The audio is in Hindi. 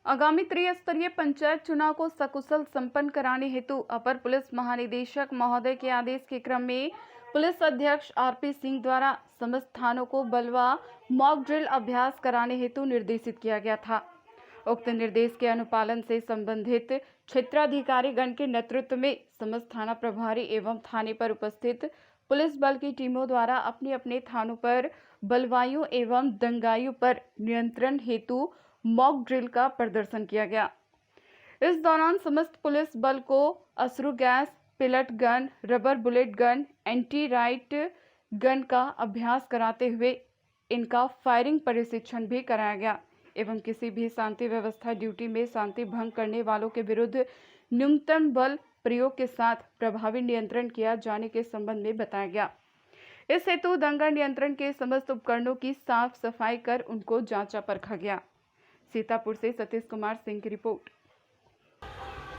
आगामी त्रिस्तरीय पंचायत चुनाव को सकुशल संपन्न कराने हेतु अपर पुलिस महानिदेशक महोदय के आदेश के क्रम में पुलिस अध्यक्ष आरपी सिंह द्वारा समस्त थानों को बलवा मॉक ड्रिल अभ्यास कराने हेतु निर्देशित किया गया था। उक्त निर्देश के अनुपालन से संबंधित क्षेत्राधिकारी गण के नेतृत्व में समस्त थाना प्रभारी एवं थाने पर उपस्थित पुलिस बल की टीमों द्वारा अपने अपने थानों पर बलवाइयों एवं दंगाइयों पर नियंत्रण हेतु मॉक ड्रिल का प्रदर्शन किया गया। इस दौरान समस्त पुलिस बल को अश्रु gas, pellet gun, rubber bullet gun, anti riot gun का अभ्यास कराते हुए इनका फायरिंग प्रशिक्षण भी कराया गया एवं किसी भी शांति व्यवस्था ड्यूटी में शांति भंग करने वालों के विरुद्ध न्यूनतम बल प्रयोग के साथ प्रभावी नियंत्रण किया जाने के संबंध में बताया गया। इस हेतु दंगा नियंत्रण के समस्त उपकरणों की साफ सफाई कर उनको जांचा परखा गया। सीतापुर से सतीश कुमार सिंह की रिपोर्ट।